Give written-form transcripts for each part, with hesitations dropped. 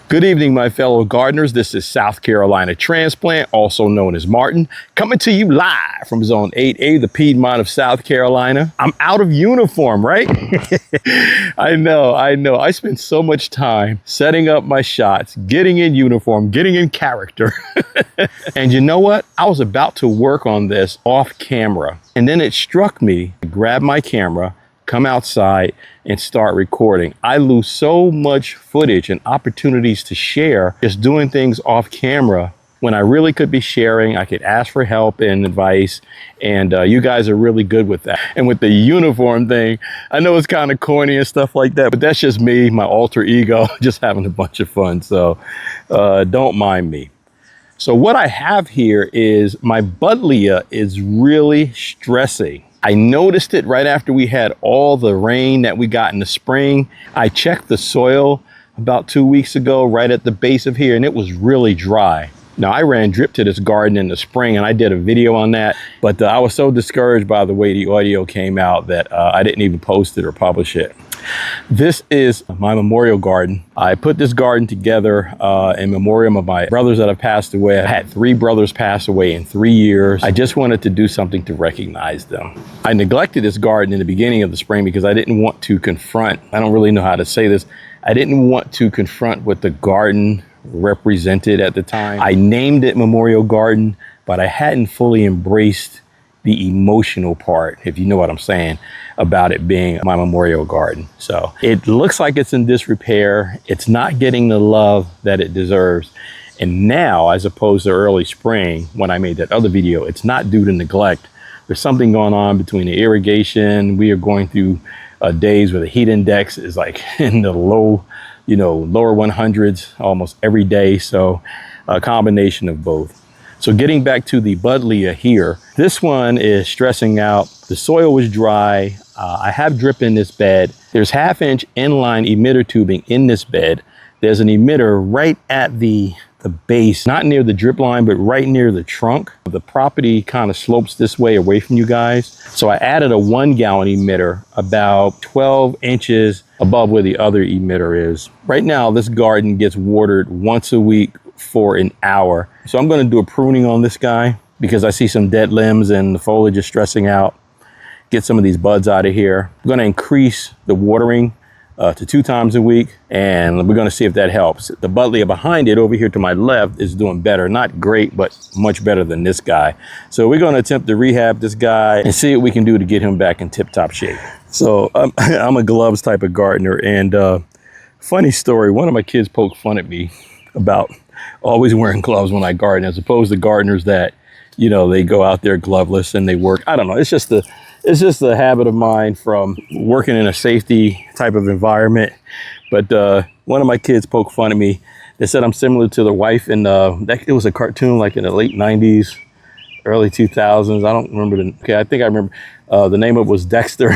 Good evening, my fellow gardeners. This is South Carolina Transplant, also known as Martin, coming to you live from Zone 8A, the Piedmont of South Carolina. I'm out of uniform, right? I know. I spent so much time setting up my shots, getting in uniform, getting in character. And you know what? I was about to work on this off camera. And then it struck me to grab my camera, come outside and start recording. I lose so much footage and opportunities to share just doing things off camera when I really could be sharing. I could ask for help and advice, and you guys are really good with that. And with the uniform thing, I know it's kind of corny and stuff like that, but that's just me, my alter ego, just having a bunch of fun. So don't mind me. So what I have here is my Buddleia is really stressing. I noticed it right after we had all the rain that we got in the spring. I checked the soil about 2 weeks ago, right at the base of here, and it was really dry. Now, I ran drip to this garden in the spring and I did a video on that, but I was so discouraged by the way the audio came out that I didn't even post it or publish it. This is my memorial garden. I put this garden together in memoriam of my brothers that have passed away. I had 3 brothers pass away in 3 years. I just wanted to do something to recognize them. I neglected this garden in the beginning of the spring because I didn't want to confront, I don't really know how to say this, I didn't want to confront what the garden represented at the time. I named it Memorial Garden, but I hadn't fully embraced the emotional part, if you know what I'm saying, about it being my memorial garden. So it looks like it's in disrepair. It's not getting the love that it deserves. And now, as opposed to early spring, when I made that other video, it's not due to neglect. There's something going on between the irrigation. We are going through days where the heat index is like in the lower 100s almost every day. So a combination of both. So getting back to the Buddleia here, this one is stressing out. The soil was dry. I have drip in this bed. There's 1/2-inch inline emitter tubing in this bed. There's an emitter right at the base, not near the drip line, but right near the trunk. The property kind of slopes this way away from you guys. So I added a 1-gallon emitter about 12 inches above where the other emitter is. Right now, this garden gets watered once a week for an hour. So I'm going to do a pruning on this guy because I see some dead limbs and the foliage is stressing out. Get some of these buds out of here. I'm going to increase the watering to 2 times a week, and we're going to see if that helps. The Buddleia behind it over here to my left is doing better. Not great, but much better than this guy. So we're going to attempt to rehab this guy and see what we can do to get him back in tip-top shape. So I'm a gloves type of gardener, and funny story, one of my kids poked fun at me about always wearing gloves when I garden, as opposed to gardeners that, you know, they go out there gloveless and they work. I don't know. It's just a habit of mine from working in a safety type of environment. But one of my kids poked fun at me. They said I'm similar to the wife in it was a cartoon like in the late 90s, early 2000s. I don't remember I think I remember the name of it was Dexter.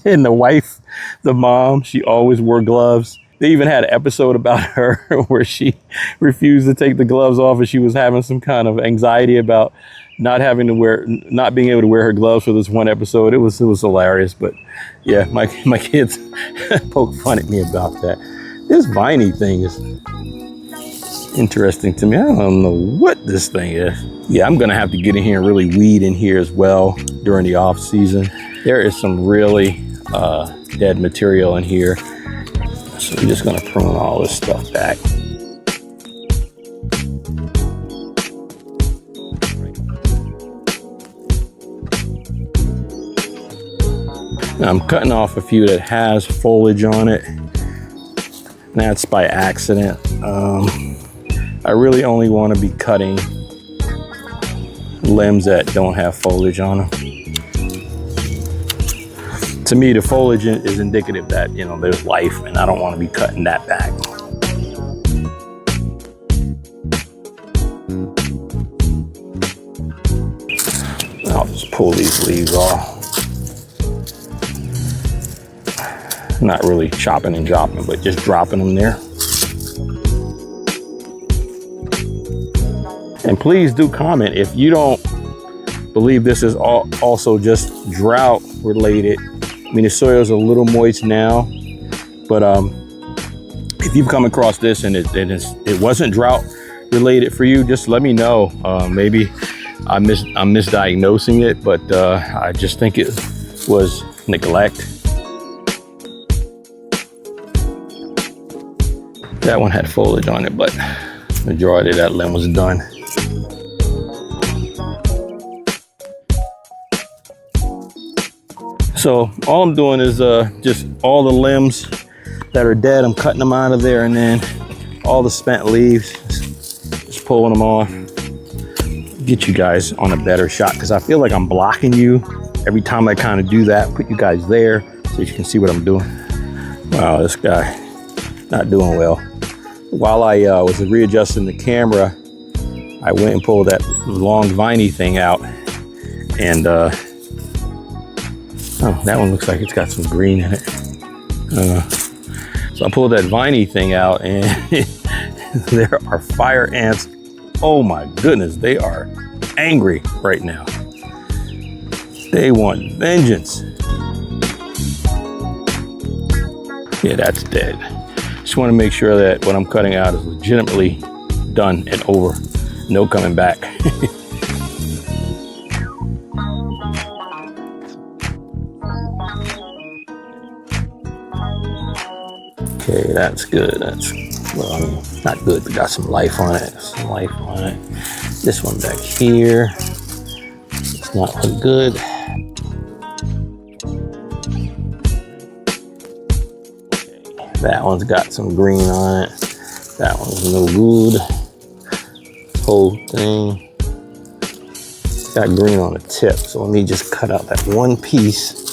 And the wife, the mom, she always wore gloves. They even had an episode about her where she refused to take the gloves off and she was having some kind of anxiety about not being able to wear her gloves for this one episode. It was hilarious. But yeah, my kids poke fun at me about that. This viney thing is interesting to me. I don't know what this thing is. Yeah, I'm gonna have to get in here and really weed in here as well during the off season. There is some really dead material in here. So we're just gonna prune all this stuff back. Now I'm cutting off a few that has foliage on it. That's by accident. I really only want to be cutting limbs that don't have foliage on them. To me, the foliage is indicative that, you know, there's life, and I don't want to be cutting that back. I'll just pull these leaves off. Not really chopping and dropping, but just dropping them there. And please do comment if you don't believe this is also just drought related. I mean, the soil is a little moist now, but If you've come across this and it wasn't drought related for you, just let me know. Maybe I'm misdiagnosing it, but I just think it was neglect. That one had foliage on it, but majority of that limb was done. So all I'm doing is just all the limbs that are dead, I'm cutting them out of there, and then all the spent leaves, just pulling them off. Get you guys on a better shot, because I feel like I'm blocking you every time I kind of do that. Put you guys there so you can see what I'm doing. Wow, this guy not doing well. While I was readjusting the camera, I went and pulled that long viney thing out, and oh, that one looks like it's got some green in it. So I pulled that viney thing out, and there are fire ants. Oh my goodness, they are angry right now. They want vengeance. Yeah, that's dead. Just want to make sure that what I'm cutting out is legitimately done and over. No coming back. Okay, that's good. That's, well, not good, but got some life on it. Some life on it. This one back here, it's not look good. That one's got some green on it. That one's no good. Whole thing got green on the tip. So let me just cut out that one piece.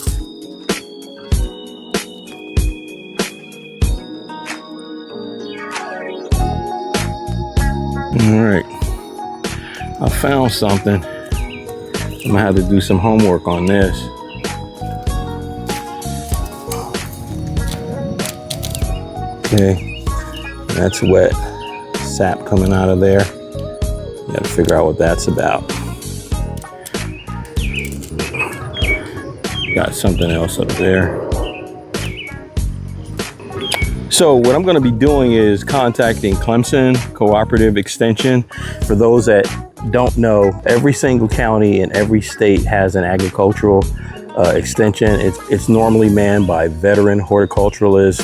All right, I found something. I'm gonna have to do some homework on this. Okay, that's wet sap coming out of there. Gotta figure out what that's about. Got something else up there. So what I'm going to be doing is contacting Clemson Cooperative Extension. For those that don't know, every single county in every state has an agricultural extension. It's normally manned by veteran horticulturalists,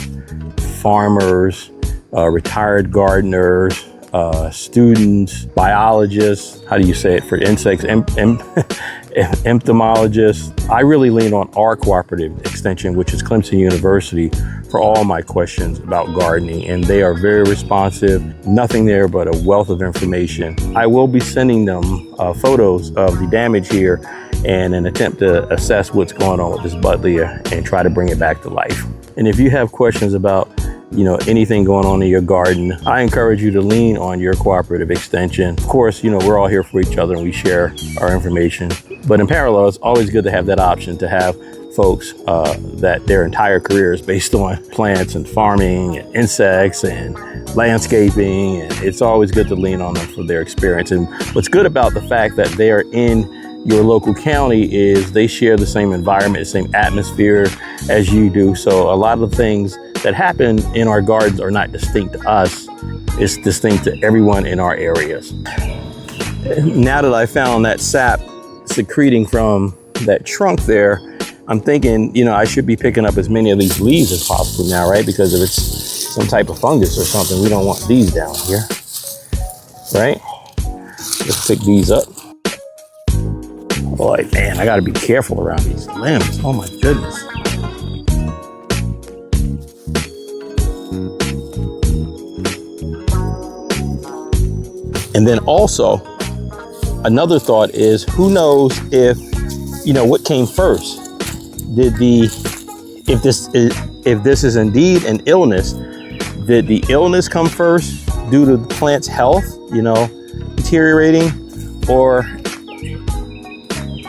farmers, retired gardeners, students, biologists, how do you say it for insects, entomologists. I really lean on our cooperative extension, which is Clemson University, for all my questions about gardening, and they are very responsive. Nothing there but a wealth of information. I will be sending them photos of the damage here and an attempt to assess what's going on with this Buddleia and try to bring it back to life. And if you have questions about anything going on in your garden, I encourage you to lean on your cooperative extension. Of course, we're all here for each other and we share our information. But in parallel, it's always good to have that option to have folks that their entire career is based on plants and farming and insects and landscaping. And it's always good to lean on them for their experience. And what's good about the fact that they are in your local county is they share the same environment, the same atmosphere as you do. So a lot of the things that happen in our gardens are not distinct to us. It's distinct to everyone in our areas. Now that I found that sap secreting from that trunk there, I'm thinking, I should be picking up as many of these leaves as possible now, right? Because if it's some type of fungus or something, we don't want these down here, right? Let's pick these up. Boy, man, I gotta be careful around these limbs. Oh my goodness. And then also, another thought is, who knows if, what came first? If this is indeed an illness, did the illness come first due to the plant's health, deteriorating, or,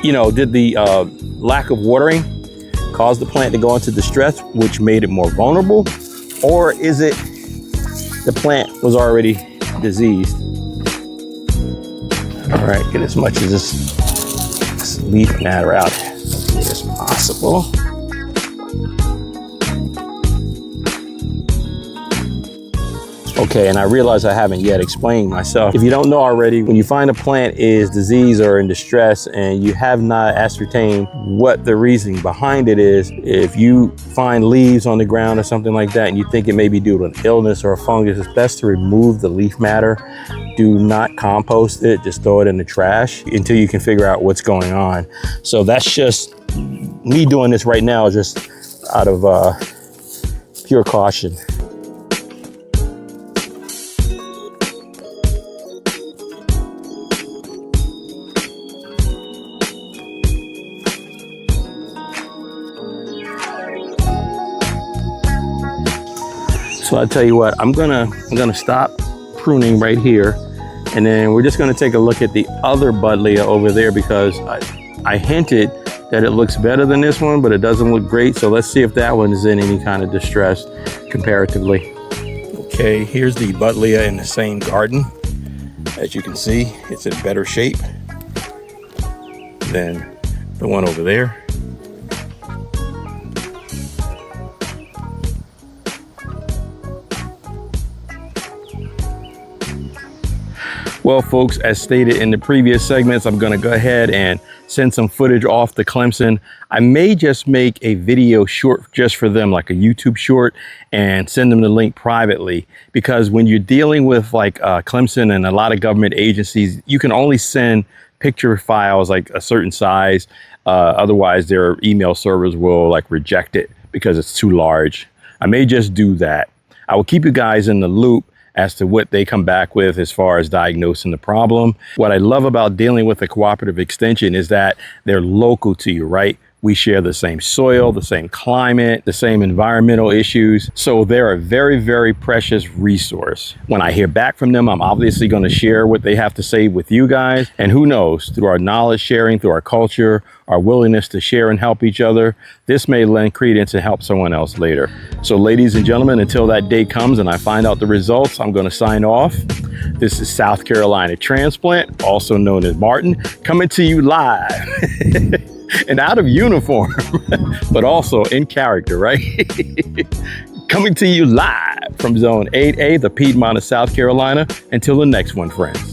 did the lack of watering cause the plant to go into distress, which made it more vulnerable, or is it the plant was already diseased? All right, get as much of this leaf matter out as possible. Okay, and I realize I haven't yet explained myself. If you don't know already, when you find a plant is diseased or in distress and you have not ascertained what the reasoning behind it is, if you find leaves on the ground or something like that and you think it may be due to an illness or a fungus, it's best to remove the leaf matter. Do not compost it, just throw it in the trash until you can figure out what's going on. So that's just me doing this right now, just out of pure caution. So I'll tell you what, I'm gonna stop pruning right here, and then we're just gonna take a look at the other Buddleia over there, because I hinted that it looks better than this one, but it doesn't look great. So let's see if that one is in any kind of distress comparatively. Okay, here's the Buddleia in the same garden. As you can see, it's in better shape than the one over there. Well, folks, as stated in the previous segments, I'm going to go ahead and send some footage off to Clemson. I may just make a video short just for them, like a YouTube short, and send them the link privately, because when you're dealing with like Clemson and a lot of government agencies, you can only send picture files like a certain size. Otherwise, their email servers will like reject it because it's too large. I may just do that. I will keep you guys in the loop as to what they come back with as far as diagnosing the problem. What I love about dealing with a cooperative extension is that they're local to you, right? We share the same soil, the same climate, the same environmental issues. So they're a very, very precious resource. When I hear back from them, I'm obviously going to share what they have to say with you guys. And who knows, through our knowledge sharing, through our culture, our willingness to share and help each other, this may lend credence and help someone else later. So ladies and gentlemen, until that day comes and I find out the results, I'm going to sign off. This is South Carolina Transplant, also known as Martin, coming to you live. And out of uniform, but also in character, right? Coming to you live from Zone 8A, the Piedmont of South Carolina. Until the next one, friends.